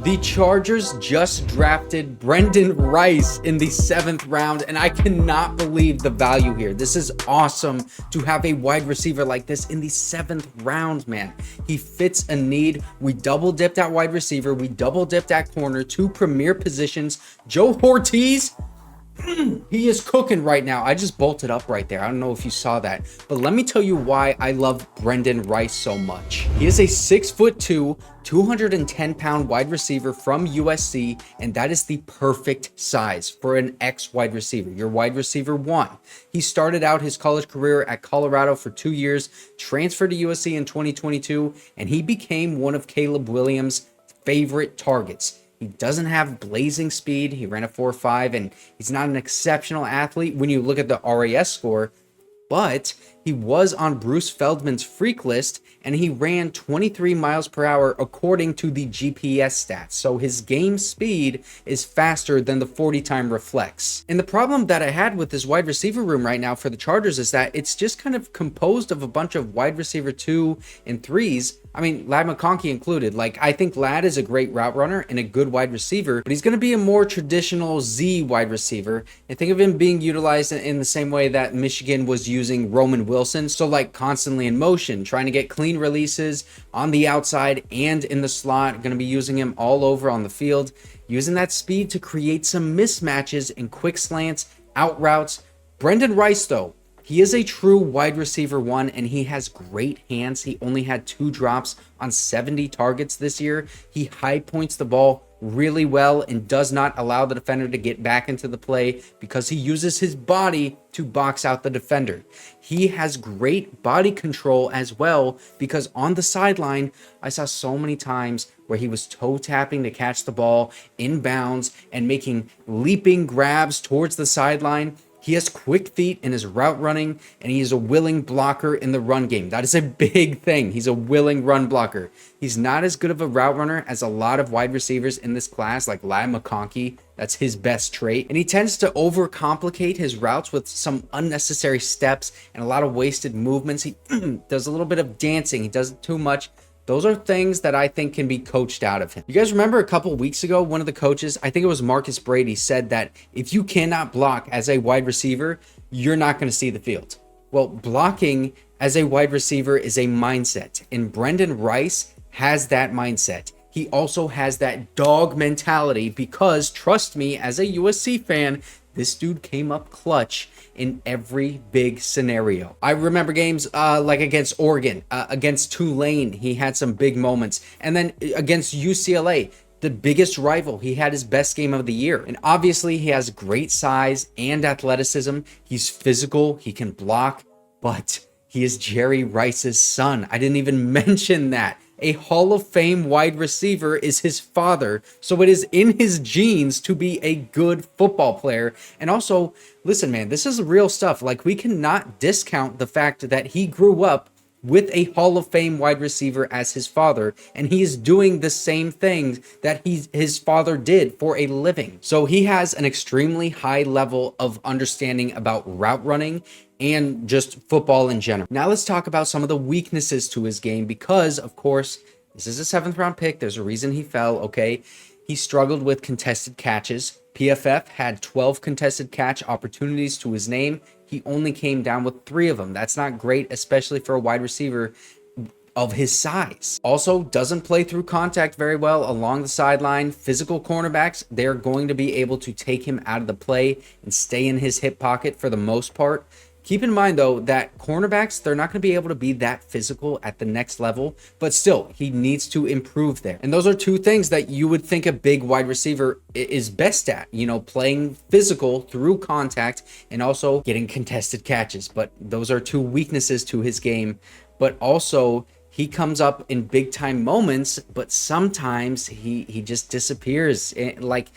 The Chargers just drafted Brenden Rice in the 7th round, and I cannot believe the value here. This is awesome to have a wide receiver like this in the 7th round, man. He fits a need. We double dipped at wide receiver. We double dipped at corner, 2 premier positions. Joe Hortiz, he is cooking right now. I just bolted up right there. I don't know if you saw that, but let me tell you why I love Brenden Rice so much. He is a 6'2", 210-pound wide receiver from USC, and that is the perfect size for an ex-wide receiver, your wide receiver 1. He started out his college career at Colorado for 2 years, transferred to USC in 2022, and he became one of Caleb Williams' favorite targets. He doesn't have blazing speed. He ran a 4.5, and he's not an exceptional athlete when you look at the RAS score, but he was on Bruce Feldman's freak list, and he ran 23 miles per hour according to the GPS stats. So his game speed is faster than the 40 time reflex. And the problem that I had with this wide receiver room right now for the Chargers is that it's just kind of composed of a bunch of wide receiver 2 and 3s. I mean, Ladd McConkey included. Like, I think Ladd is a great route runner and a good wide receiver, but he's going to be a more traditional Z wide receiver. And think of him being utilized in the same way that Michigan was using Roman Wilson. So like constantly in motion, trying to get clean releases on the outside and in the slot. Going to be using him all over on the field, using that speed to create some mismatches and quick slants, out routes. Brenden Rice, though, he is a true wide receiver 1, and he has great hands. He only had 2 drops on 70 targets this year. He high points the ball really well and does not allow the defender to get back into the play because he uses his body to box out the defender. He has great body control as well, because on the sideline, I saw so many times where he was toe tapping to catch the ball in bounds and making leaping grabs towards the sideline. He has quick feet in his route running, and he is a willing blocker in the run game. That is a big thing. He's a willing run blocker. He's not as good of a route runner as a lot of wide receivers in this class, like Ladd McConkey. That's his best trait. And he tends to overcomplicate his routes with some unnecessary steps and a lot of wasted movements. He does a little bit of dancing. He does it too much. Those are things that I think can be coached out of him. You guys remember a couple weeks ago, one of the coaches, I think it was Marcus Brady, said that if you cannot block as a wide receiver, you're not going to see the field. Well, blocking as a wide receiver is a mindset, and Brenden Rice has that mindset. He also has that dog mentality because, trust me, as a USC fan, this dude came up clutch in every big scenario. I remember games like against Oregon, against Tulane, he had some big moments. And then against UCLA, the biggest rival, he had his best game of the year. And obviously he has great size and athleticism. He's physical, he can block, but he is Jerry Rice's son. I didn't even mention that. A Hall of Fame wide receiver is his father, so it is in his genes to be a good football player. And also, listen, man, this is real stuff. Like, we cannot discount the fact that he grew up with a Hall of Fame wide receiver as his father, and he is doing the same things that his father did for a living. So he has an extremely high level of understanding about route running and just football in general. Now let's talk about some of the weaknesses to his game, because of course, this is a 7th round pick. There's a reason he fell, okay? He struggled with contested catches. PFF had 12 contested catch opportunities to his name. He only came down with 3 of them. That's not great, especially for a wide receiver of his size. Also, doesn't play through contact very well along the sideline. Physical cornerbacks, they're going to be able to take him out of the play and stay in his hip pocket for the most part. Keep in mind, though, that cornerbacks, they're not going to be able to be that physical at the next level, but still, he needs to improve there. And those are 2 things that you would think a big wide receiver is best at, you know, playing physical through contact and also getting contested catches. But those are 2 weaknesses to his game. But also, he comes up in big time moments, but sometimes he just disappears. Like,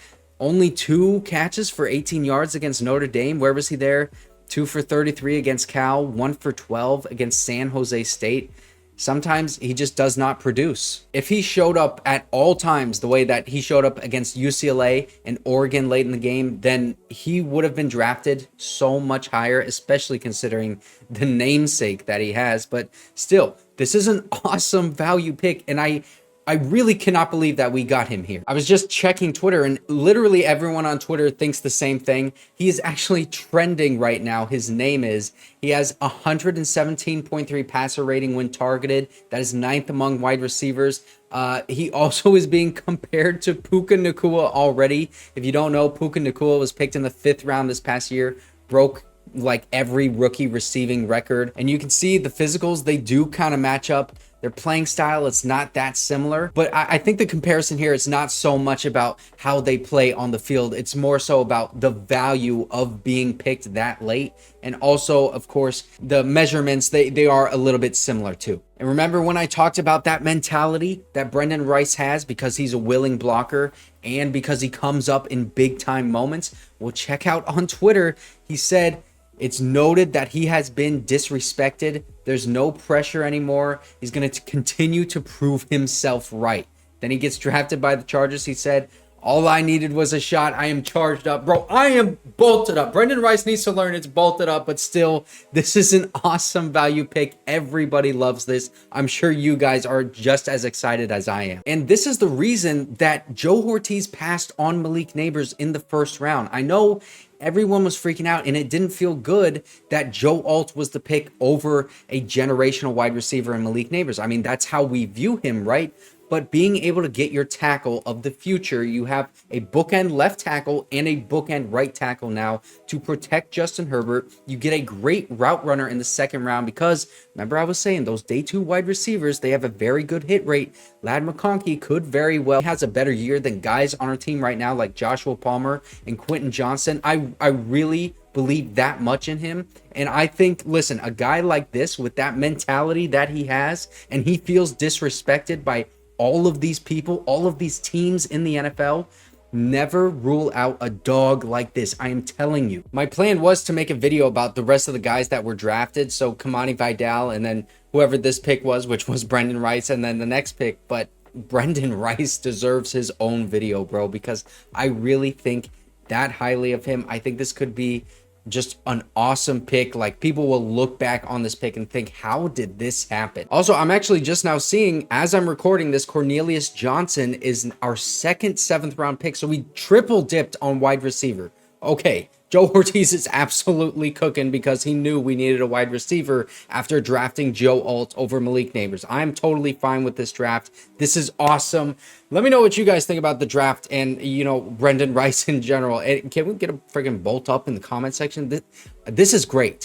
only 2 catches for 18 yards against Notre Dame. Where was he there? 2 for 33 against Cal, 1 for 12 against San Jose State. Sometimes he just does not produce. If he showed up at all times the way that he showed up against UCLA and Oregon late in the game, then he would have been drafted so much higher, especially considering the namesake that he has. But still, this is an awesome value pick, and I I really cannot believe that we got him here. I was just checking Twitter and literally everyone on Twitter thinks the same thing. He is actually trending right now. His name is, he has 117.3 passer rating when targeted. That is 9th among wide receivers. He also is being compared to Puka Nacua already. If you don't know, Puka Nacua was picked in the 5th round this past year, broke like every rookie receiving record. And you can see the physicals, they do kind of match up. Their playing style, it's not that similar. But I think the comparison here is not so much about how they play on the field. It's more so about the value of being picked that late. And also, of course, the measurements, they are a little bit similar too. And remember when I talked about that mentality that Brenden Rice has because he's a willing blocker and because he comes up in big time moments? Well, check out on Twitter, he said, it's noted that he has been disrespected. There's no pressure anymore. He's going to continue to prove himself right. Then he gets drafted by the Chargers. He said, all I needed was a shot. I am charged up. Bro, I am bolted up. Brenden Rice needs to learn it's bolted up, but still, this is an awesome value pick. Everybody loves this. I'm sure you guys are just as excited as I am. And this is the reason that Joe Hortiz passed on Malik Nabers in the 1st round. I know everyone was freaking out and it didn't feel good that Joe Alt was the pick over a generational wide receiver in Malik Nabers. I mean, that's how we view him, right? But being able to get your tackle of the future, you have a bookend left tackle and a bookend right tackle now to protect Justin Herbert. You get a great route runner in the 2nd round because, remember I was saying, those day 2 wide receivers, they have a very good hit rate. Ladd McConkey could very well has a better year than guys on our team right now like Joshua Palmer and Quentin Johnson. I really believe that much in him. And I think, listen, a guy like this with that mentality that he has and he feels disrespected by all of these people, all of these teams in the NFL, never rule out a dog like this. I am telling you. My plan was to make a video about the rest of the guys that were drafted. So Kimani, Vidal, and then whoever this pick was, which was Brenden Rice, and then the next pick. But Brenden Rice deserves his own video, bro, because I really think that highly of him. I think this could be just an awesome pick. Like, people will look back on this pick and think, how did this happen? Also, I'm actually just now seeing, as I'm recording this, Cornelius Johnson is our 2nd 7th round pick. So we triple dipped on wide receiver. Okay, Joe Hortiz is absolutely cooking because he knew we needed a wide receiver after drafting Joe Alt over Malik Nabers. I'm totally fine with this draft. This is awesome. Let me know what you guys think about the draft and, you know, Brenden Rice in general. And can we get a freaking bolt up in the comment section? This is great.